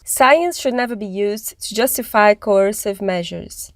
Science should never be used to justify coercive measures.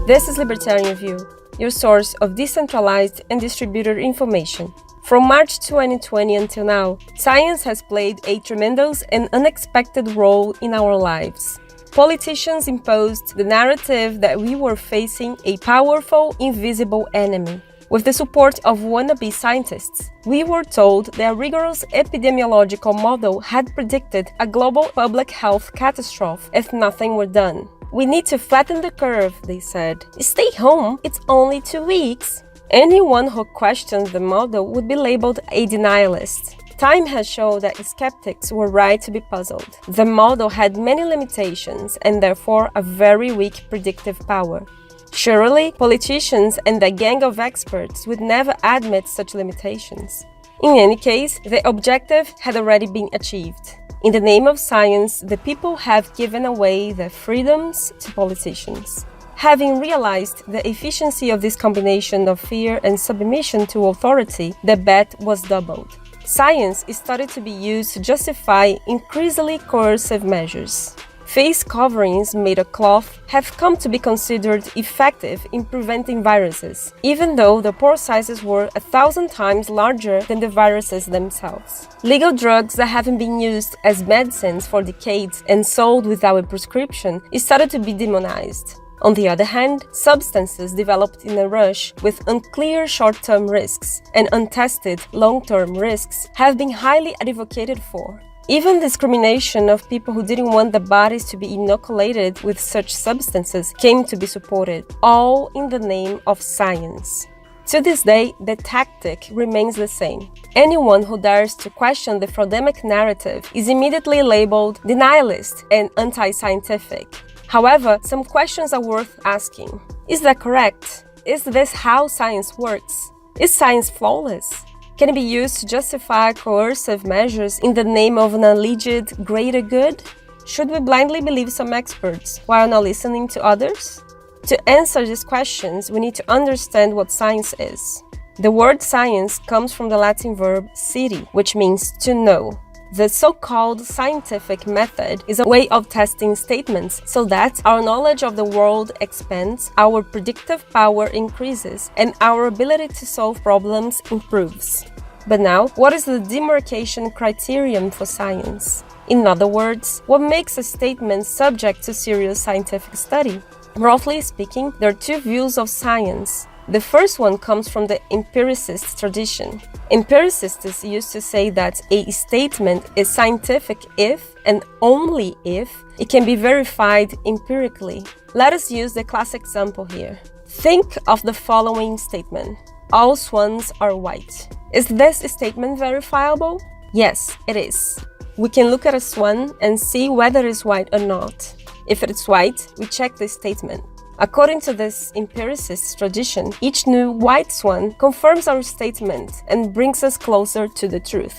This is Libertarian View, your source of decentralized and distributed information. From March 2020 until now, science has played a tremendous and unexpected role in our lives. Politicians imposed the narrative that we were facing a powerful, invisible enemy. With the support of wannabe scientists, we were told that a rigorous epidemiological model had predicted a global public health catastrophe if nothing were done. We need to flatten the curve, they said. Stay home, it's only 2 weeks. Anyone who questioned the model would be labeled a denialist. Time has shown that skeptics were right to be puzzled. The model had many limitations and therefore a very weak predictive power. Surely, politicians and a gang of experts would never admit such limitations. In any case, the objective had already been achieved. In the name of science, the people have given away their freedoms to politicians. Having realized the efficiency of this combination of fear and submission to authority, the bet was doubled. Science started to be used to justify increasingly coercive measures. Face coverings made of cloth have come to be considered effective in preventing viruses, even though the pore sizes were 1,000 times larger than the viruses themselves. Legal drugs that haven't been used as medicines for decades and sold without a prescription started to be demonized. On the other hand, substances developed in a rush with unclear short-term risks and untested long-term risks have been highly advocated for. Even discrimination of people who didn't want their bodies to be inoculated with such substances came to be supported, all in the name of science. To this day, the tactic remains the same. Anyone who dares to question the fraudemic narrative is immediately labeled denialist and anti-scientific. However, some questions are worth asking. Is that correct? Is this how science works? Is science flawless? Can it be used to justify coercive measures in the name of an alleged greater good? Should we blindly believe some experts while not listening to others? To answer these questions, we need to understand what science is. The word science comes from the Latin verb sciere, which means to know. The so-called scientific method is a way of testing statements so that our knowledge of the world expands, our predictive power increases, and our ability to solve problems improves. But now, what is the demarcation criterion for science? In other words, what makes a statement subject to serious scientific study? Roughly speaking, there are two views of science. The first one comes from the empiricist tradition. Empiricists used to say that a statement is scientific if and only if it can be verified empirically. Let us use the classic example here. Think of the following statement. All swans are white. Is this statement verifiable? Yes, it is. We can look at a swan and see whether it's white or not. If it's white, we check the statement. According to this empiricist tradition, each new white swan confirms our statement and brings us closer to the truth.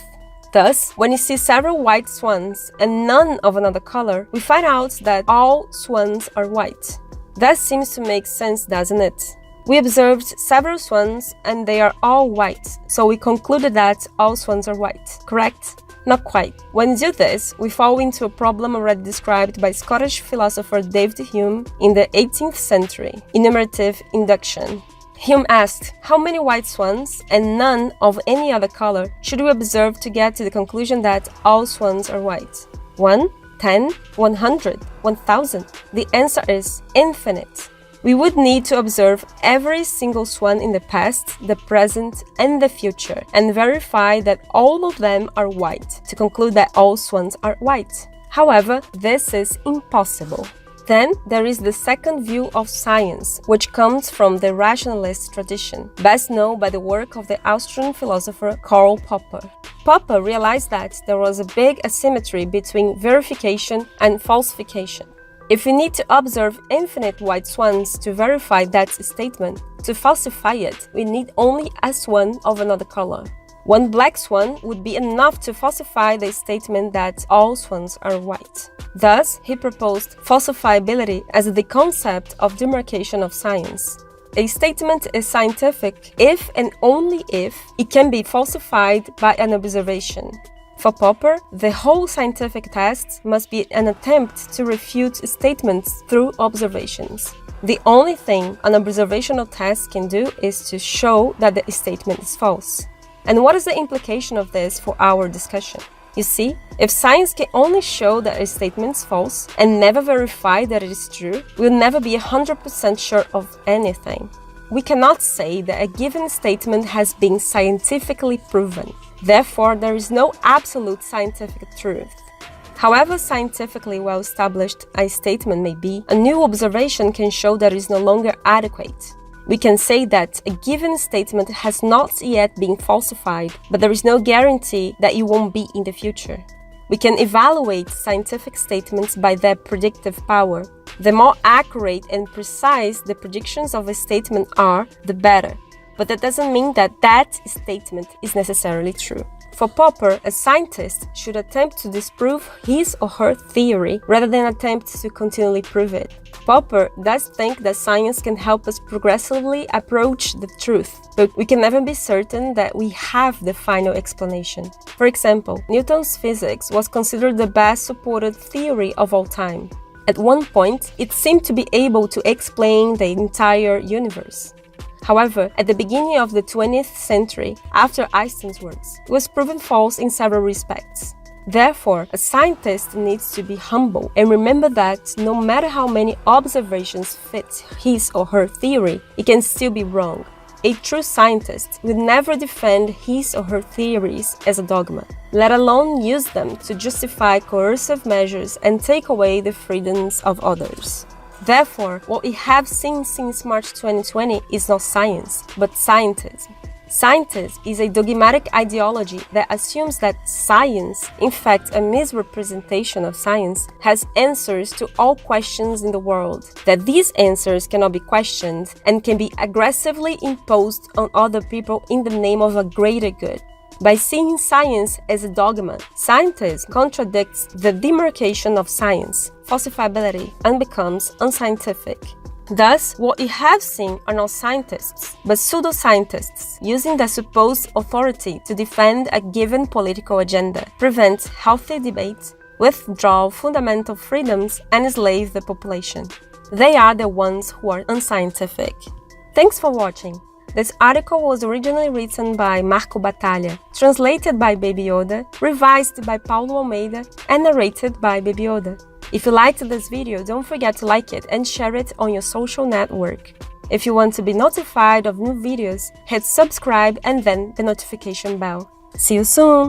Thus, when you see several white swans and none of another color, we find out that all swans are white. That seems to make sense, doesn't it? We observed several swans and they are all white, so we concluded that all swans are white, correct? Not quite. When we do this, we fall into a problem already described by Scottish philosopher David Hume in the 18th century, enumerative induction. Hume asked, how many white swans, and none of any other color, should we observe to get to the conclusion that all swans are white? 1, 10, 100, 1000? The answer is infinite. We would need to observe every single swan in the past, the present, and the future, and verify that all of them are white, to conclude that all swans are white. However, this is impossible. Then there is the second view of science, which comes from the rationalist tradition, best known by the work of the Austrian philosopher Karl Popper. Popper realized that there was a big asymmetry between verification and falsification. If we need to observe infinite white swans to verify that statement, to falsify it, we need only a swan of another color. One black swan would be enough to falsify the statement that all swans are white. Thus, he proposed falsifiability as the concept of demarcation of science. A statement is scientific if and only if it can be falsified by an observation. For Popper, the whole scientific test must be an attempt to refute statements through observations. The only thing an observational test can do is to show that the statement is false. And what is the implication of this for our discussion? You see, if science can only show that a statement is false and never verify that it is true, we'll never be 100% sure of anything. We cannot say that a given statement has been scientifically proven. Therefore, there is no absolute scientific truth. However scientifically well established a statement may be, a new observation can show that it is no longer adequate. We can say that a given statement has not yet been falsified, but there is no guarantee that it won't be in the future. We can evaluate scientific statements by their predictive power. The more accurate and precise the predictions of a statement are, the better. But that doesn't mean that that statement is necessarily true. For Popper, a scientist should attempt to disprove his or her theory rather than attempt to continually prove it. Popper does think that science can help us progressively approach the truth, but we can never be certain that we have the final explanation. For example, Newton's physics was considered the best supported theory of all time. At one point, it seemed to be able to explain the entire universe. However, at the beginning of the 20th century, after Einstein's works, it was proven false in several respects. Therefore, a scientist needs to be humble and remember that no matter how many observations fit his or her theory, it can still be wrong. A true scientist will never defend his or her theories as a dogma, let alone use them to justify coercive measures and take away the freedoms of others. Therefore, what we have seen since March 2020 is not science, but scientism. Scientism is a dogmatic ideology that assumes that science, in fact a misrepresentation of science, has answers to all questions in the world, that these answers cannot be questioned and can be aggressively imposed on other people in the name of a greater good. By seeing science as a dogma, scientism contradicts the demarcation of science, falsifiability, and becomes unscientific. Thus, what we have seen are not scientists, but pseudoscientists, using their supposed authority to defend a given political agenda, prevent healthy debate, withdraw fundamental freedoms, and enslave the population. They are the ones who are unscientific. Thanks for watching. This article was originally written by Marco Battaglia, translated by Baby Yoda, revised by Paulo Almeida, and narrated by Baby Yoda. If you liked this video, don't forget to like it and share it on your social network. If you want to be notified of new videos, hit subscribe and then the notification bell. See you soon!